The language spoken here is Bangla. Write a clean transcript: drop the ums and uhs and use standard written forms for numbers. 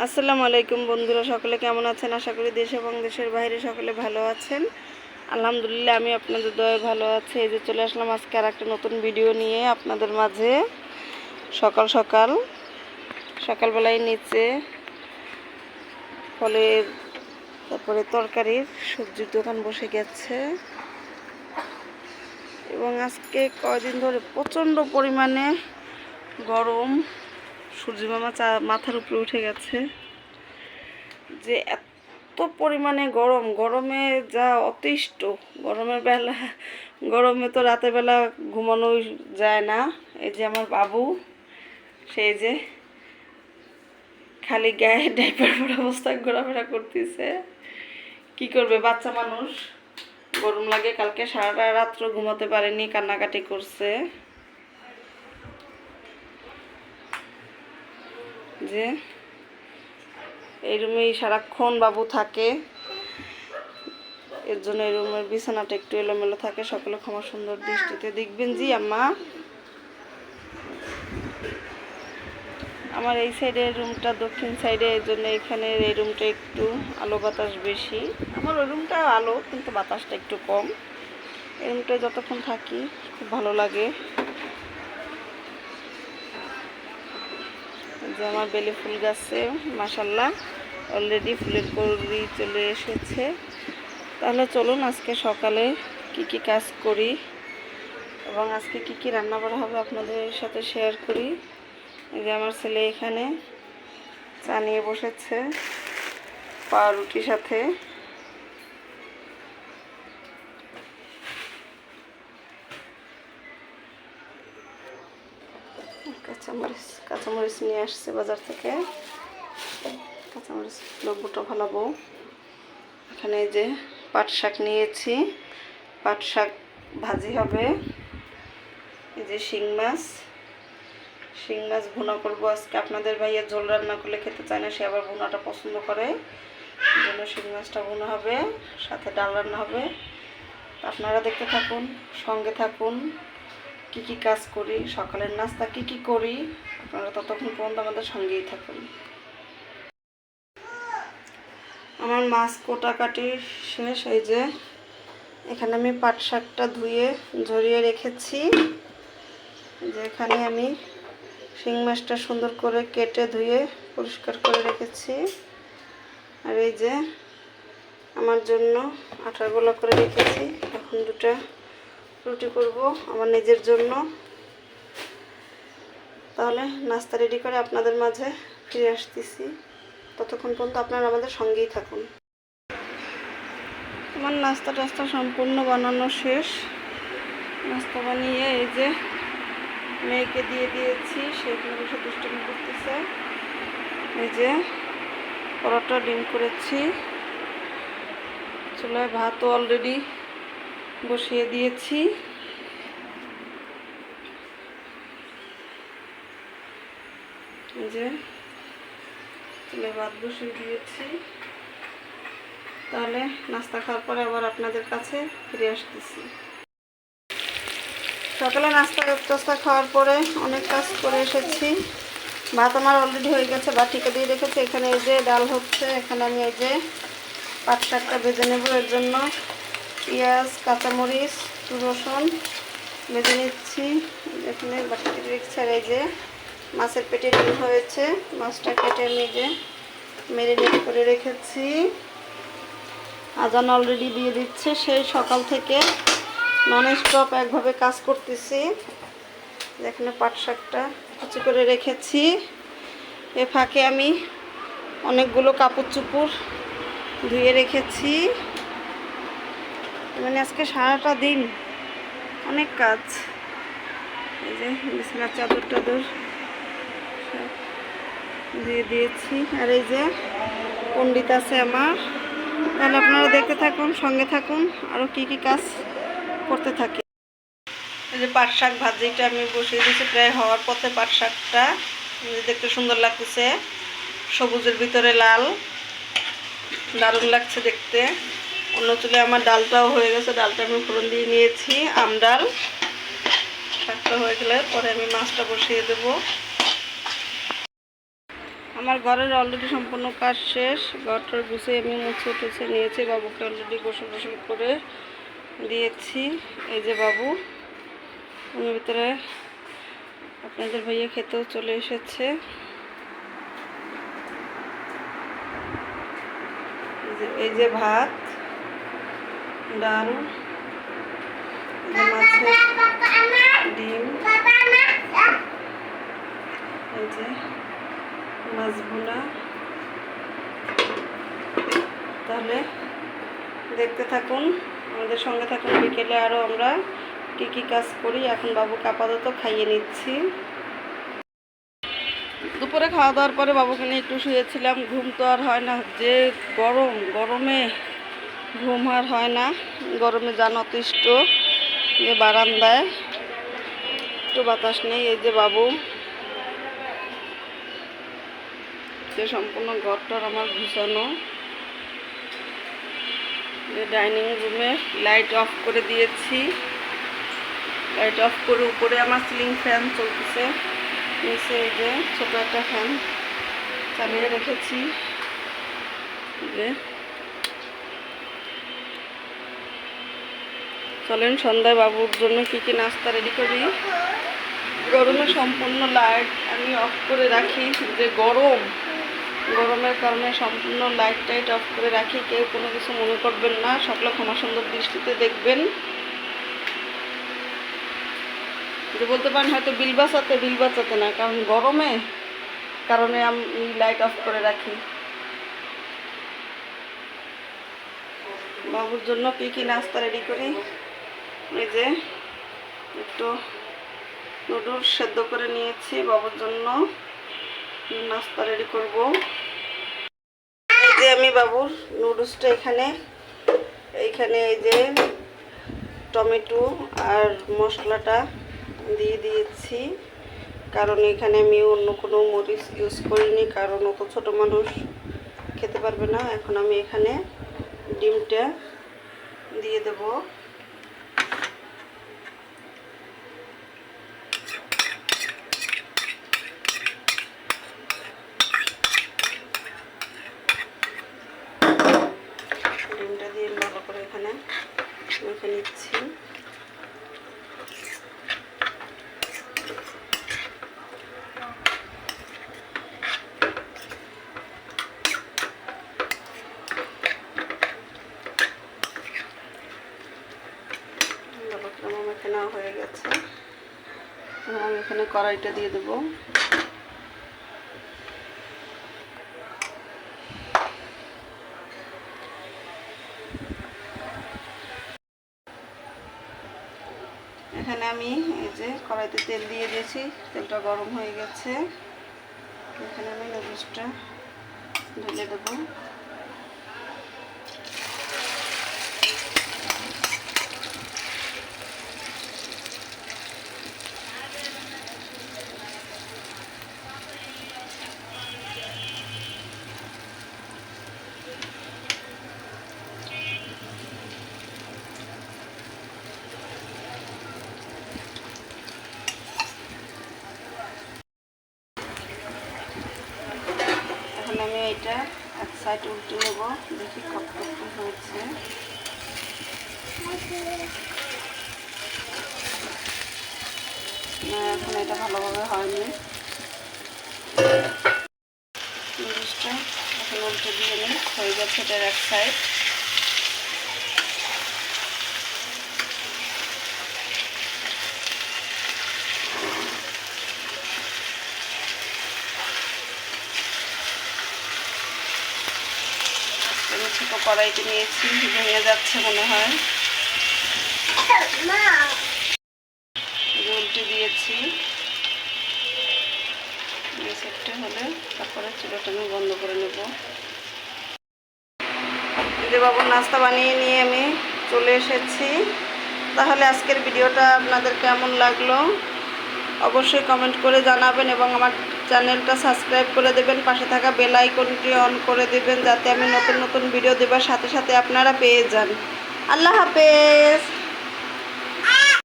আসসালামু আলাইকুম বন্ধুরা, সকলে কেমন আছেন? আশা করি দেশ এবং দেশের বাইরে সকলে ভালো আছেন। আলহামদুলিল্লাহ, আমি আপনাদের দয়ায় ভালো আছি। এই যে চলে আসলাম আজকে আর একটা নতুন ভিডিও নিয়ে আপনাদের মাঝে। সকাল সকাল সকালবেলায় নিচে ফলের তারপরে তরকারির সবজির দোকান বসে গেছে এবং আজকে কয়দিন ধরে প্রচণ্ড পরিমাণে গরম, সূর্য মামা মাথার উপরে উঠে গেছে। যে এত পরিমাণে গরমে যা অতিষ্ঠ, গরমে তো রাতের বেলা ঘুমানোই যায় না। এই যে আমার বাবু, সেই যে খালি গায়ে ডাইপার পরা অবস্থায় ঘোরাফেরা করতেছে। কি করবে, বাচ্চা মানুষ, গরম লাগে। কালকে সারাটা রাত্র ঘুমাতে পারেনি, কান্নাকাটি করছে। যে এই রুমেই সারাক্ষণ বাবু থাকে, এর জন্য এই রুমের বিছানাটা একটু এলোমেলো থাকে। সকলে ক্ষমা সুন্দর দৃষ্টিতে দেখবেন। জি আম্মা, আমার এই সাইডের রুমটা দক্ষিণ সাইডে, এই জন্য এখানে এই রুমটা একটু আলো বাতাস বেশি। আমার ওই রুমটা আলো, কিন্তু বাতাসটা একটু কম। এই রুমটায় যতক্ষণ থাকি খুব ভালো লাগে। যে আমার বেলি ফুল গাছে মাশাআল্লাহ অলরেডি ফুলের কলি চলে এসেছে। তাহলে চলুন আজকে সকালে কি কাজ করি এবং আজকে কি রান্না করা হবে আপনাদের সাথে শেয়ার করি। এই যে আমার ছেলে এখানে চা নিয়ে বসেছে পাউরুটির সাথে। কাঁচামরিচ নিয়ে আসছে বাজার থেকে। কাঁচামরিচ লবুটা ভালাবো। এখানে যে পাট শাক নিয়েছি, পাট শাক ভাজি হবে। এই যে শিং মাছ ভুনা করবো আজকে। আপনাদের ভাইয়া ঝোল রান্না করলে খেতে চায় না, সে আবার ভুনাটা পছন্দ করে। এই জন্য শিং মাছটা ভুনা হবে, সাথে ডাল রান্না হবে। আপনারা দেখতে থাকুন, সঙ্গে থাকুন। কি কাজ করি, সকালের নাস্তা কি করি, আপনারা ততক্ষণ পর্যন্ত আমাদের সঙ্গেই থাকুন। আমার মাছ কোটাকাটি শেষ। এই যে এখানে আমি পাট শাকটা ধুয়ে ঝরিয়ে রেখেছি। যে এখানে আমি শিং মাছটা সুন্দর করে কেটে ধুয়ে পরিষ্কার করে রেখেছি। আর এই যে আমার জন্য আটার গোলা করে রেখেছি। এখন দুটো রুটি করব আমার নিজের জন্য। তাহলে নাস্তা রেডি করে আপনাদের মাঝে ফিরে আসতেছি। ততক্ষণ পর্যন্ত আপনারা আমাদের সঙ্গেই থাকুন। আমার নাস্তা সম্পূর্ণ বানানো শেষ। নাস্তা বানিয়ে এই যে মেয়েকে দিয়ে দিয়েছি, সেখানে বসে দুষ্টুমি করতেছে। এই যে পরোটা ডিম করেছি, চুলায় ভাতও অলরেডি বসিয়ে দিয়েছি। এই যে চুলায় ভাত বসিয়ে দিয়েছি। তাহলে নাস্তা খাওয়ার পরে আবার আপনাদের কাছে ফিরে আসতেছি। সকালে নাস্তা খাওয়ার পরে অনেক কাজ করে এসেছি। ভাত আমার অলরেডি হয়ে গেছে, বাটিকে দিয়ে রেখেছি। এখানে এই যে ডাল হচ্ছে। এখানে আমি এই যে পাট শাকটা ভেজে নেব। এর জন্য পেঁয়াজ, কাঁচামরিচ, রসুন ভেজে নিচ্ছি। এখানে বাটিকে রেখেছি। আর এই যে মাছের পেটে ডিম হয়েছে, মাছটা কেটে আমি যে ম্যারিনেট করে রেখেছি। আজান অলরেডি দিয়ে দিচ্ছে। সেই সকাল থেকে নন স্টপ একভাবে কাজ করতেছি। এখানে পাট শাকটা কুচি করে রেখেছি। এ ফাঁকে আমি অনেকগুলো কাপড় চোপড় ধুয়ে রেখেছি। মানে আজকে সারাটা দিন অনেক কাজ। এই যে বিছানার চাদর টাদর দিয়ে দিয়েছি। আর এই যে পণ্ডিত আছে আমার। তাহলে আপনারা দেখতে থাকুন, সঙ্গে থাকুন, আরও কি কাজ করতে থাকি। এই যে পাট শাক ভাজিটা আমি বসিয়ে দিয়েছি, প্রায় হওয়ার পথে। পাট শাকটা দেখতে সুন্দর লাগতেছে, সবুজের ভিতরে লাল, দারুণ লাগছে দেখতে। অন্য চুলে আমার ডালটাও হয়ে গেছে, ডালটা আমি ফোড়ন দিয়ে নিয়েছি, আমডাল। শাকটা হয়ে গেলে পরে আমি মাছটা বসিয়ে দেব। আমার ঘরের অলরেডি সম্পূর্ণ কাজ শেষ। ঘরটার গুছিয়ে আমি মুছে টুছে নিয়েছি, বাবুকে অলরেডি গোসল টোসল করে দিয়েছি। এই যে বাবু রুমের ভিতরে, আপনাদের ভাইয়া খেতেও চলে এসেছে। এই যে ভাত, ডাল, মাছের ডিম, এই যে মাছ ভুনা। তাহলে দেখতে থাকুন, আমাদের সঙ্গে থাকুন। বিকেলে আরও আমরা কী কী কাজ করি। এখন বাবুকে আপাতত খাইয়ে নিচ্ছি। দুপুরে খাওয়া দাওয়ার পরে বাবুকে নিয়ে একটু শুয়েছিলাম। ঘুম তো আর হয় না, যে গরমে ঘুম আর হয় না। গরমে যান অতিষ্ঠ, যে বারান্দায় একটু বাতাস নেই। এই যে বাবু, যে সম্পূর্ণ ঘরটার আমার গুছানো। ডাইনিং রুমে লাইট অফ করে দিয়েছি। লাইট অফ করে উপরে আমার সিলিং ফ্যান চলতেছে, নিচে এই যে ছোটো একটা ফ্যান চালিয়ে রেখেছি। যে চলেন সন্ধ্যায় বাবুর জন্য কী কী নাস্তা রেডি করি। গরমে সম্পূর্ণ লাইট আমি অফ করে রাখি, যে গরমের কারণে সম্পূর্ণ লাইট টাইট অফ করে রাখি। কেউ কোনো কিছু মনে করবেন না, সকলে ক্ষমা সুন্দর দৃষ্টিতে দেখবেন। যে বলতে পারেন হয়তো বিল বাঁচাতে না, কারণ গরমে কারণে আমি লাইট অফ করে রাখি। বাবুর জন্য কী কী নাস্তা রেডি করি। এই যে একটু নুডলস সেদ্ধ করে নিয়েছি, বাবুর জন্য নাস্তা রেডি করব। এই যে আমি বাবুর নুডলসটা এইখানে এই যে টমেটো আর মশলাটা দিয়ে দিয়েছি, কারণ এখানে আমি অন্য কোনো মরিচ ইউজ করিনি, কারণ অত ছোটো মানুষ খেতে পারবে না। এখন আমি এখানে ডিমটা দিয়ে দেব। ডিমটা দিয়ে ভালো করে এখানে মেখে নিচ্ছি। মেখে হয়ে গেছে, আমি এখানে কড়াইটা দিয়ে দেব। এখানে আমি এই যে কড়াইতে তেল দিয়ে দিয়েছি, তেলটা গরম হয়ে গেছে। এখানে আমি নুডলসটা ঢেলে দেবো। আমি এটা এক সাইড উল্টে নেব, দেখি কতটুকু হয়েছে। এখন এটা ভালোভাবে হয়নি। নুডলসটা এখন উল্টে দিয়ে নিই, হয়ে গেছে এটার এক সাইড। ছোটো কড়াইতে নিয়েছি, ভেঙে যাচ্ছে মনে হয়। উল্টে দিয়েছি, সেটটা হলে তারপরে চুলাটা আমি বন্ধ করে নেব। যে বাবুর নাস্তা বানিয়ে নিয়ে আমি চলে এসেছি। তাহলে আজকের ভিডিওটা আপনাদের কেমন লাগলো অবশ্যই কমেন্ট করে জানাবেন, এবং আমার চ্যানেলটা সাবস্ক্রাইব করে দেবেন। পাশে থাকা বেল আইকনটি অন করে দেবেন, যাতে আমি নতুন নতুন ভিডিও দেবার সাথে সাথে আপনারা পেয়ে যান। আল্লাহ হাফেজ।